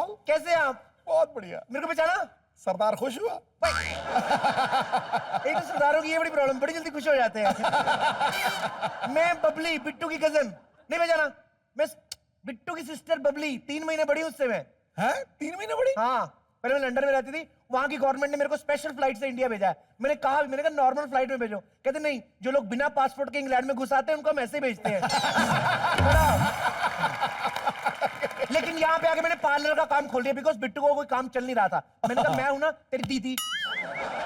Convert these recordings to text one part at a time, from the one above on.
राहुल, कैसे हैं आप? बहुत बढ़िया। मेरे को पहचाना? सरदार खुश हुआ? एक तो सरदारों की ये बड़ी प्रॉब्लम, बड़ी जल्दी खुश हो जाते हैं। मैं बबली, बिट्टू की कजन। नहीं पहचाना? मैं बिट्टू की सिस्टर बबली, 3 महीने बड़ी उससे मैं। हैं? 3 महीने बड़ी? हाँ, पहले मैं लंदन में रहती थी, वहां की गवर्नमेंट ने मेरे को स्पेशल फ्लाइट से इंडिया भेजा है। मैंने कहा नॉर्मल फ्लाइट में भेजो। कहते नहीं, जो लोग बिना पासपोर्ट के इंग्लैंड में घुस आते हैं उनको हम ऐसे ही भेजते हैं। लेकिन यहाँ पे आके मैंने पार्लर का काम खोल दिया, बिकॉज बिट्टू को कोई काम चल नहीं रहा था। मैंने कहा मैं हूं ना तेरी दीदी,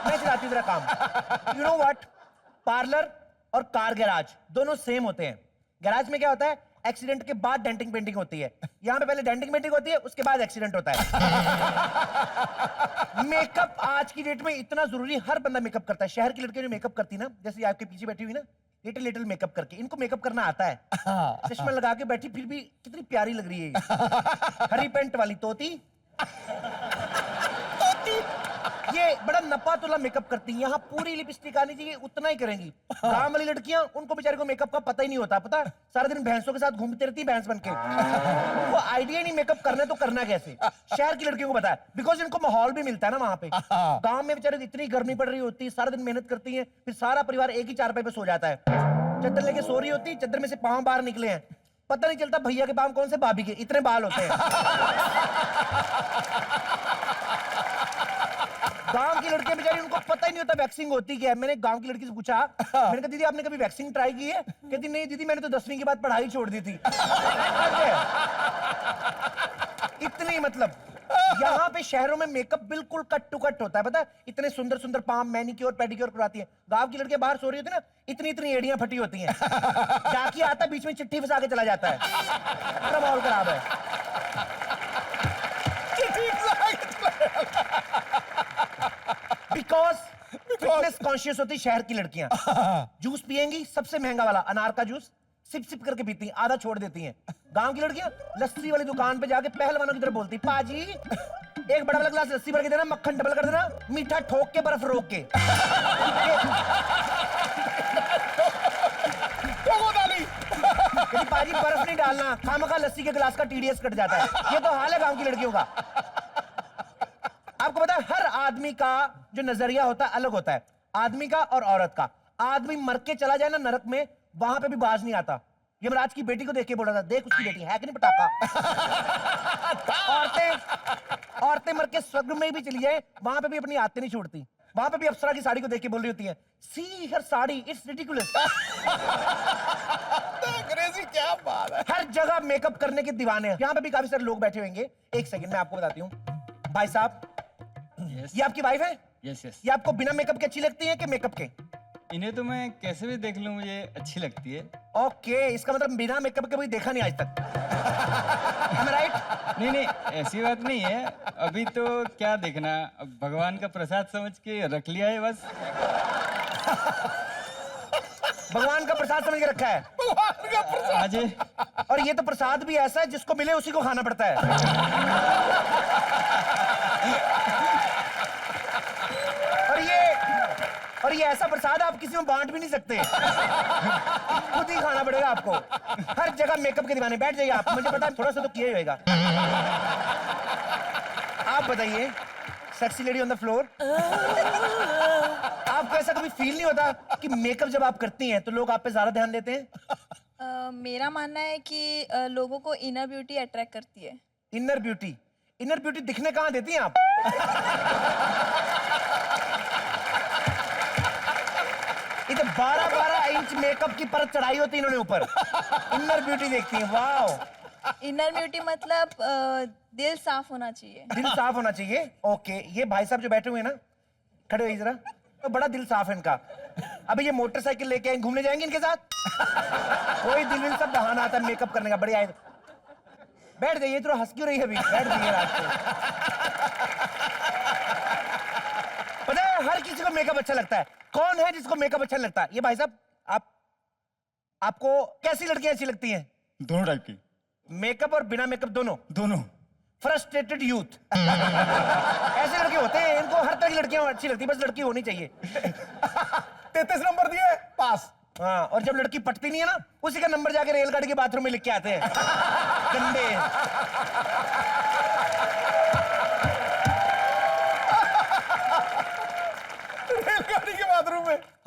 मैं चलाती हूँ तेरा काम। यू नो व्हाट, पार्लर और कार गैराज दोनों सेम होते हैं। गैराज में क्या होता है, एक्सीडेंट के बाद डेंटिंग पेंटिंग होती है। यहाँ पे पहले डेंटिंग पेंटिंग होती है, उसके बाद एक्सीडेंट होता है। मेकअप आज की डेट में इतना जरूरी, हर बंदा मेकअप करता है। शहर की लड़कियां जो मेकअप करती ना, जैसे आपके पीछे बैठी हुई ना, लिटिल लिटिल मेकअप करके, इनको मेकअप करना आता है। चश्मा लगा के बैठी, फिर भी कितनी प्यारी लग रही है। हरी पेंट वाली तोती, ये बड़ा नपा तुला मेकअप करती है। यहाँ पूरी लिपस्टिक आनी चाहिए, उतना ही करेंगी। गांव वाली लड़कियां, उनको बेचारे को मेकअप का पता ही नहीं होता। पता, सारा दिन भैंसों के साथ घूमती रहती है, भैंस बनके। उनको आइडिया नहीं मेकअप करना तो करना कैसे। शहर की लड़कियों को पता है, बिकॉज इनको माहौल भी मिलता है ना वहां पे। गांव में बेचारे इतनी गर्मी पड़ रही होती है, सारा दिन मेहनत करती है, फिर सारा परिवार एक ही चारपाई पे सो जाता है। चद्दर लेके सो रही होती, चद्दर में से पांव बाहर निकले हैं, पता नहीं चलता भैया के पांव कौन से, भाभी के, इतने बाल होते हैं। गांव की लड़कियां बेचारी, उनको पता ही नहीं होता वैक्सिंग होती क्या है। मैंने गांव की लड़की से पूछा, मैंने कहा दीदी आपने कभी वैक्सिंग ट्राई की है? कहती नहीं दीदी, मैंने तो 10वीं के बाद पढ़ाई छोड़ दी थी। इतनी मतलब यहाँ पे शहरों में मेकअप बिल्कुल कट टू कट होता है। पता है, इतने सुंदर सुंदर पाम मैनिक्योर पेडिक्योर करवाती है। गांव की लड़कियां बाहर सो रही होती है ना, इतनी इतनी एड़ियां फटी होती हैं। जाके आता बीच में चिट्ठी फंसा के चला जाता है। इतना माहौल खराब है। बिकॉज फिटनेस कॉन्शियस होती शहर की लड़कियां। जूस पिएंगी, सबसे महंगा वाला अनार का जूस, सिप सिप करके पीती हैं, आधा छोड़ देती हैं। गांव की लड़कियां लस्सी वाली दुकान पे जाके पहलवानों की तरह बोलती, पाजी एक बड़ा वाला गिलास लस्सी भर के देना, मक्खन डबल कर देना, मीठा ठोक के बर्फ रोक के। पाजी बर्फ नहीं डालना, खामखा लस्सी के गिलास का टीडीएस कट जाता है। ये तो हाल है गांव की लड़कियों का। आपको पता है, हर आदमी का जो नजरिया होता है अलग होता है, आदमी का और औरत का। आदमी मर के चला जाए ना नरक में, वहां पे भी बाज नहीं आता। यमराज की बेटी को देख के बोल रहा था, देख उसकी बेटी है कि नहीं पटाखा। औरतें मर के स्वर्ग में भी चली जाए, वहां पे भी अपनी आदतें नहीं छोड़ती। वहां पे भी अप्सरा की साड़ी को देख के बोल रही होती है, सी हर साड़ी, इट्स रिडिकुलस। क्या बात है। हर जगह मेकअप करने के दीवाने हैं। यहाँ पे भी काफी सारे लोग बैठे होंगे। एक सेकंड मैं आपको बताती हूँ। भाई साहब, ये आपकी वाइफ है? Yes yes. ये आपको बिना मेकअप के अच्छी लगती है कि मेकअप के? इन्हें तो मैं कैसे भी देख लूं मुझे अच्छी लगती है। ओके, इसका मतलब बिना मेकअप के कभी देखा नहीं आज तक। Am I right? नहीं नहीं, ऐसी बात नहीं है। अभी तो क्या देखना, अब भगवान का प्रसाद समझ के रख लिया है बस। भगवान का प्रसाद समझ के रखा है। भगवान का प्रसाद। हाँ जी। और ये तो प्रसाद भी ऐसा है जिसको मिले उसी को खाना पड़ता है। और ये ऐसा प्रसाद आप किसी में बांट भी नहीं सकते, खुद ही खाना पड़ेगा आपको। हर जगह मेकअप के दीवाने। बैठ जाइए आप, मुझे पता है थोड़ा सा तो किया ही होगा। आप बताइए, sexy lady on the floor, आपको ऐसा कभी फील नहीं होता कि मेकअप जब आप करती हैं तो लोग आप पे ज्यादा ध्यान देते हैं? मेरा मानना है कि लोगों को इनर ब्यूटी अट्रैक्ट करती है। Inner beauty? इनर ब्यूटी दिखने कहाँ देती हैं आप? इधर 12-12 इंच मेकअप की परत चढ़ाई होती है इन्होंने ऊपर, इनर ब्यूटी देखती हैं। वाओ। इनर ब्यूटी मतलब दिल साफ होना चाहिए। दिल साफ होना चाहिए। ओके, ये भाई साहब जो बैठे हुए हैं ना, खड़े हुए जरा, तो बड़ा दिल साफ है इनका। अभी ये मोटरसाइकिल लेके घूमने जाएंगे इनके साथ? कोई दिल सब बहाना आता है मेकअप करने का। बढ़िया है, बैठ जाइए। तो हंस क्यों रही है अभी? बैठ जाइए रात को। पता है हर किसी को मेकअप अच्छा लगता है। कौन है जिसको मेकअप अच्छा लगता है? ये भाई साहब, आपको कैसी लड़कियां अच्छी लगती हैं? दोनों टाइप की। मेकअप और बिना मेकअप दोनों? दोनों। Frustrated youth. ऐसे लड़के होते हैं, इनको हर तरह की लड़कियां अच्छी लगती है, बस लड़की होनी चाहिए। 33 नंबर दिए, पास। हाँ, और जब लड़की पटती नहीं है ना, उसी का नंबर जाके रेलगाड़ी के बाथरूम में लिख के आते हैं। गंदे।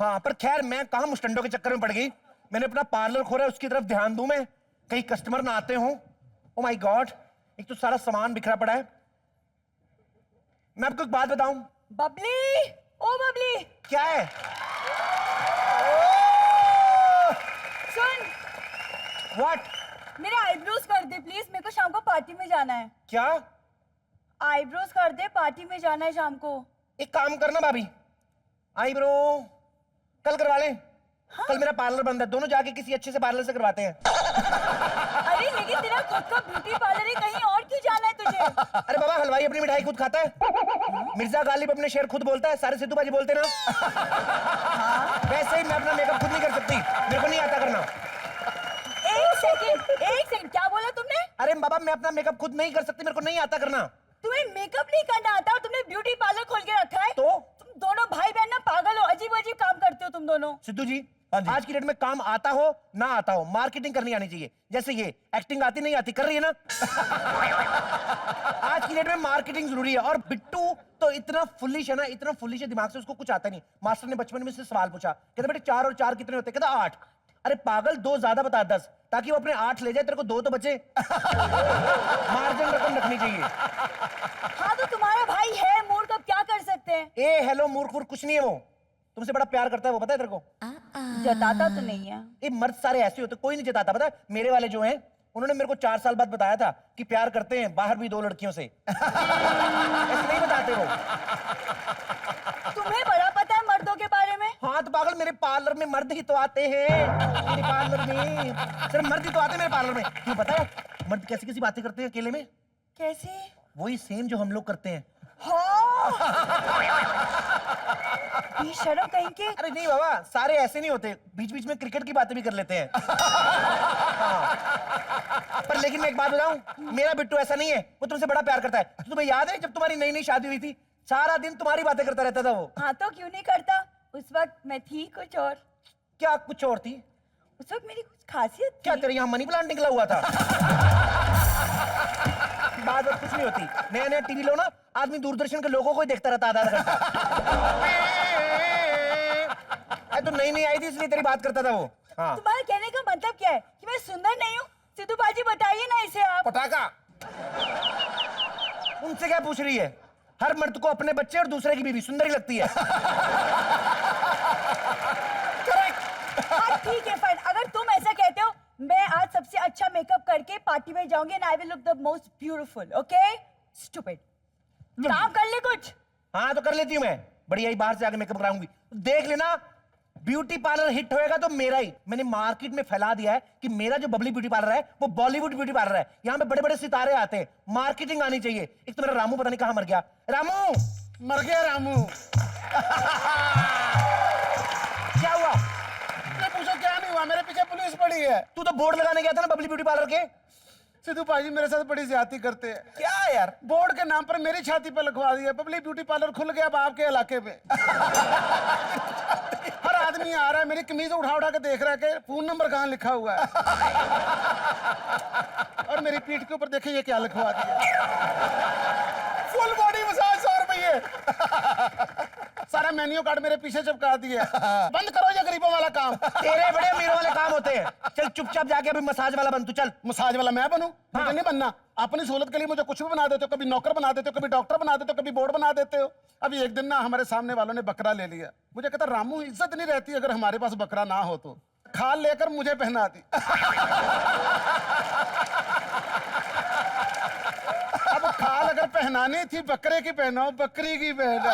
हाँ, पर खैर मैं कहाँ मुस्टंडों के चक्कर में पड़ गई। मैंने अपना पार्लर खोला, उसकी तरफ ध्यान दूं मैं, कहीं कस्टमर ना आते हों। ओ माय गॉड, एक तो सारा सामान बिखरा पड़ा है। मैं आपको एक बात बताऊं। बबली, ओ बबली, क्या है? सुन, व्हाट? मेरे आईब्रोज कर दे प्लीज, मेरे को शाम को पार्टी में जाना है। क्या? आईब्रोज कर दे, पार्टी में जाना है शाम को। एक काम करना भाभी, आईब्रो कल करवा लें। हाँ? कल मेरा पार्लर बंद है, दोनों जाके किसी अच्छे से पार्लर से करवाते हैं। अरे लेकिन तेरा खुद का ब्यूटी पार्लर है, कहीं और क्यों जाना है तुझे? अरे बाबा, हलवाई अपनी मिठाई खुद खाता है। मिर्जा गालिब अपने शेर खुद बोलता है, सारे सिद्धू बाजी बोलते ना। वैसे ही मैं अपना मेकअप खुद नहीं कर सकती, मेरे को नहीं आता करना। एक सेकंड, क्या बोला तुमने? अरे बाबा, मैं अपना मेकअप खुद नहीं कर सकती, मेरे को नहीं आता करना। तुम्हें मेकअप नहीं करना आता और तुमने ब्यूटी पार्लर खोल के रखा है? तो तुम दोनों भाई बहन ना पागल हो, अजीब अजीब काम करते हो तुम दोनों। सिद्धू जी, आज की डेट में काम आता हो ना आता हो, मार्केटिंग करनी आनी चाहिए। जैसे ये एक्टिंग आती नहीं आती, कर रही है ना। आज की डेट में मार्केटिंग जरूरी है। और बिट्टू तो इतना फुलिश है ना, इतना फुलिश है दिमाग से, उसको कुछ आता नहीं। मास्टर ने बचपन में से सवाल पूछा, कहते बेटे 4 और 4 कितने होते? कहता 8। अरे पागल, 2 ज्यादा बता 10, ताकि वो अपने 8 ले जाए, तेरे को 2 तो बचे। मार्जिन रकम रखनी चाहिए। हाँ तो तुम्हारा भाई है मूर्ख, अब क्या कर सकते हैं? ए हेलो मूर्ख कुछ नहीं है, वो तुमसे बड़ा प्यार करता है, वो पता है तेरे को? जताता तो नहीं है। ये मर्द सारे ऐसे होते, कोई नहीं जताता। पता है मेरे वाले जो हैं, उन्होंने मेरे को 4 साल बाद बताया था कि प्यार करते हैं बाहर भी 2 लड़कियों से। ऐसे नहीं बताते वो। तुम्हें बड़ा पता है मर्दों के बारे में? हाँ तो पागल, मेरे पार्लर में मर्द ही तो आते हैं। मेरे पार्लर में सिर्फ मर्द ही तो आते हैं मेरे पार्लर में। क्यों पता है मर्द कैसी कैसी बातें करते हैं अकेले में? कैसे? वही सेम जो हम लोग करते हैं। शर्म कहीं के। अरे नहीं बाबा, सारे ऐसे नहीं होते, बीच बीच में क्रिकेट की बातें भी कर लेते हैं। हाँ। पर लेकिन मैं एक बात बताऊं, मेरा बिट्टू ऐसा नहीं है, वो तुमसे बड़ा प्यार करता है। तुम्हें याद है जब तुम्हारी नई नई शादी हुई थी, सारा दिन तुम्हारी बातें करता रहता था वो। हाँ तो क्यों नहीं करता? उस वक्त मैं थी कुछ और। क्या कुछ और थी? उस वक्त मेरी कुछ खासियत थी। क्या तेरे यहाँ मनी प्लांट निकला हुआ था? बात और कुछ नहीं होती। नया नया टीवी लो ना, आदमी दूरदर्शन के लोगों को ही देखता रहता आधा घंटा। तो नई नई आई थी इसलिए तेरी बात करता था वो। हाँ। तुम्हारे कहने का मतलब क्या है? कि मैं सुंदर नहीं हूँ? सिद्धू बाजी बताइए ना इसे आप। पटाखा। उनसे क्या पूछ रही है? हर मर्द को अपने बच्चे और दूसरे की बीवी सुंदर ही लगती है। हाँ ठीक है फाइन, अगर तुम ऐसा कहते हो, मैं आज सबसे अच्छा मेकअप करके पार्टी में जाऊंगी and I will look the most beautiful. Okay stupid, काम कर ले कुछ। हाँ तो कर लेती हूँ मैं, बढ़िया ही बाहर से आके मेकअप कराऊंगी। देख लेना, ब्यूटी पार्लर हिट होएगा तो मेरा ही। मैंने मार्केट में फैला दिया है कि मेरा जो बबली ब्यूटी पार्लर है वो बॉलीवुड ब्यूटी पार्लर है। यहाँ पे बड़े बड़े सितारे आते हैं, मार्केटिंग आनी चाहिए। एक तो मेरा रामू पता नहीं कहाँ मर गया। रामू मर गया रामू। क्या हुआ? पूछो क्या नहीं हुआ, मेरे पीछे पुलिस पड़ी है। तू तो बोर्ड लगाने गया था ना बबली ब्यूटी पार्लर के। सिद्धू भाई मेरे साथ बड़ी ज्यादती करते हैं। क्या यार? बोर्ड के नाम पर मेरी छाती पर लिखवा दिया, पब्लिक ब्यूटी पार्लर खुल गया अब आपके इलाके में। हर आदमी आ रहा है, मेरी कमीज उठा उठा के देख रहा है कि फोन नंबर कहाँ लिखा हुआ है। और मेरी पीठ के ऊपर देखिए ये क्या लिखवा दिया, फुल बॉडी मसाज 100 रुपये। सारा मेन्यू कार्ड मेरे पीछे चिपका दिया। बंद करो ये गरीबों वाला काम। तेरे बड़े अमीरों वाले काम होते हैं। चल चुपचाप जाके अभी मसाज वाला बन तू, चल। मसाज वाला मैं बनूं? मुझे नहीं बनना। अपनी सहूलत के लिए मुझे कुछ भी बना देते हो, कभी नौकर बना देते हो, कभी डॉक्टर बना देते हो, कभी बोर्ड बना देते हो। अभी एक दिन ना हमारे सामने वालों ने बकरा ले लिया। मुझे कहता रामू इज्जत नहीं रहती अगर हमारे पास बकरा ना हो तो। खाल लेकर मुझे पहना दी। अब खाल अगर पहनानी थी बकरे की पहनाओ, बकरी की पहना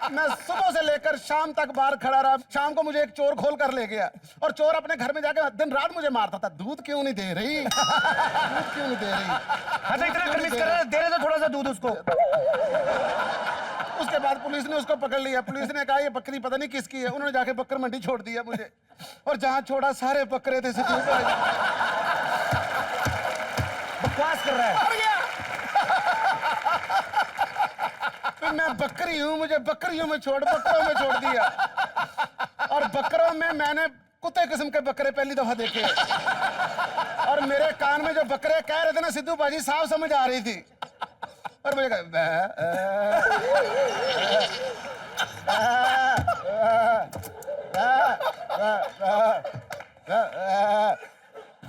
मैं सुबह से लेकर शाम तक बाहर खड़ा रहा। शाम को मुझे एक चोर खोल कर ले गया और चोर अपने घर में जाके दिन रात मुझे मारता था। दूध क्यों नहीं दे रही? दूध क्यों नहीं दे रही? अच्छा इतना कन्विंस कर रहा है, दे रहे तो थोड़ा सा दूध उसको। उसके बाद पुलिस ने उसको पकड़ लिया। पुलिस ने कहा ये बकरी पता नहीं किसकी है। उन्होंने जाके बकर मंडी छोड़ दिया मुझे, और जहां छोड़ा सारे बकरे थे। बकवास कर रहा है। मैं बकरी हूँ, मुझे बकरियों में छोड़, बकरों में छोड़ दिया। और बकरों में मैंने कुत्ते किस्म के बकरे पहली दफा देखे, और मेरे कान में जो बकरे कह रहे थे ना सिद्धू बाजी, साफ समझ आ रही थी। और मुझे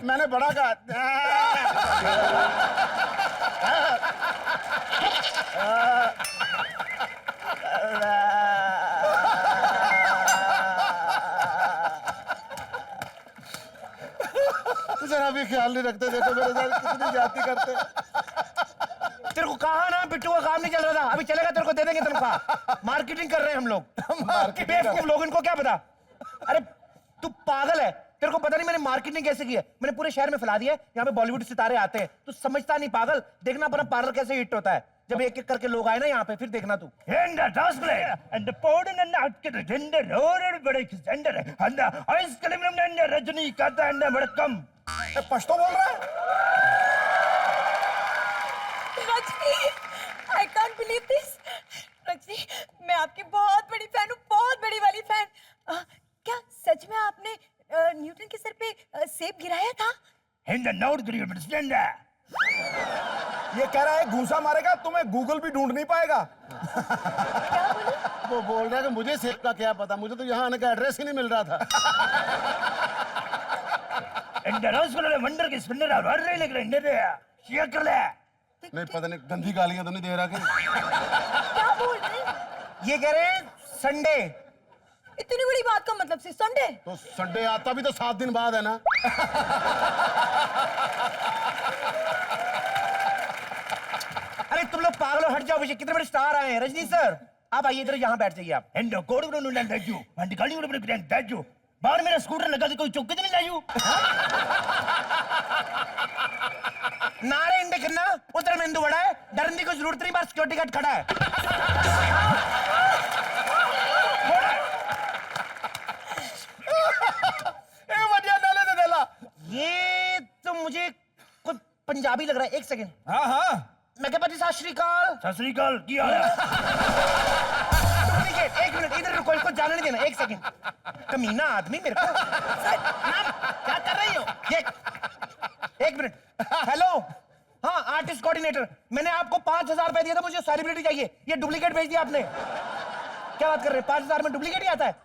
मैंने बड़ा कहा। जरा भी ख्याल नहीं रखते, देखो मेरे साथ कितनी जाती करते। तेरे को कहा ना बिट्टू का काम नहीं चल रहा था, अभी चलेगा, तेरे को दे देंगे तनख्वाह। मार्केटिंग कर रहे हैं हम लोग। बेवकूफ लोग, इनको क्या पता। अरे तू पागल है, तेरे को पता नहीं मैंने मार्केटिंग कैसे की है। मैंने पूरे शहर में फैला दिया है, यहाँ पे बॉलीवुड सितारे आते हैं। तू समझता नहीं पागल, देखना अपना पार्लर कैसे हिट होता है जब एक एक करके लोग आए ना यहाँ पे, फिर देखना तू। पश्तो बोल रहा है। Rajni, I can't believe this. Rajni, मैं आपकी बहुत बड़ी फैन हूँ, बहुत बड़ी वाली फैन। क्या सच में आपने न्यूटन के सर पे सेब गिराया था? ये कह रहा है घूसा मारेगा तुम्हें गूगल भी ढूंढ नहीं पाएगा। क्या बोले? वो बोल रहा है कि मुझे सेब का क्या पता, मुझे तो यहाँ आने का एड्रेस ही नहीं मिल रहा था। नहीं पता नहीं, गंदी गालियां तो नहीं दे रहा कि? क्या बोल रहे हैं? ये कह रहे हैं संडे। इतनी बड़ी बात का मतलब से संडे? तो संडे आता भी तो 7 दिन बाद है ना। अरे तुम लोग पागल हो, हट जाओ पीछे, कितने बड़े स्टार आए हैं। रजनी सर आप आइए इधर, यहाँ बैठ जाइए आप। बाहर मेरा स्कूटर लगा के कोई चौके तो नहीं लायू। नारे इंडे करना, उधर मेंदू बड़ा है, डरने की जरूरत नहीं, बाहर सिक्योरिटी गार्ड खड़ा है। ये तो मुझे कुछ पंजाबी लग रहा है। एक सेकंड। हाँ हाँ मैं क्या पति, सत श्री अकाल। सत श्री अकाल, की हाल है? डुप्लीकेट, एक मिनट इधर रुको, इसको जाने नहीं देना। एक सेकंड, कमीना आदमी मेरे को। सर, नाम क्या कर रही हो? ये एक मिनट। हेलो, हाँ आर्टिस्ट कोऑर्डिनेटर, मैंने आपको 5000 रुपए दिया था, मुझे सेलिब्रिटी चाहिए। ये डुप्लीकेट भेज दिया आपने। क्या बात कर रहे हैं, 5000 में डुप्लीकेट ही आता है?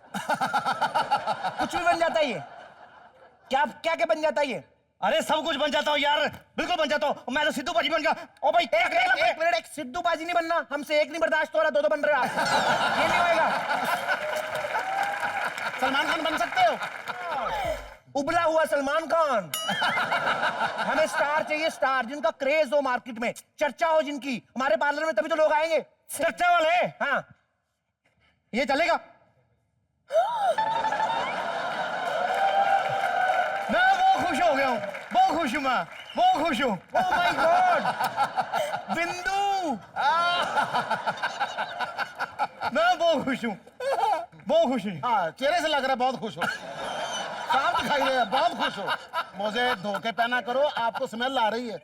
कुछ भी बन जाता है ये? क्या क्या क्या बन जाता है ये? अरे सब कुछ बन जाता हूँ यार, बिल्कुल बन जाता हूँ। मैं तो सिद्धू भाजी बन गया। ओ भाई एक मिनट, एक सिद्धू बाजी नहीं बनना, हमसे एक नहीं बर्दाश्त हो रहा, दो बन रहे हो आप। ये नहीं होएगा। सलमान खान बन सकते हो? उबला हुआ सलमान खान। हमें स्टार चाहिए, स्टार जिनका क्रेज हो, मार्केट में चर्चा हो जिनकी। हमारे पार्लर में तभी तो लोग आएंगे। चर्चा वाले? हाँ, ये चलेगा? मैं बहुत खुश हो गया हूँ, बहुत खुश हूँ, मैं बहुत खुश हूँ। ओह माय गॉड, बिंदु। मैं बहुत खुश हूँ, बहुत खुश हूँ। हाँ, चेहरे से लग रहा है बहुत खुश हो, साफ दिखाई दे रहा है, बहुत खुश हो। मुझे धोखे पहना करो, आपको स्मेल आ रही है।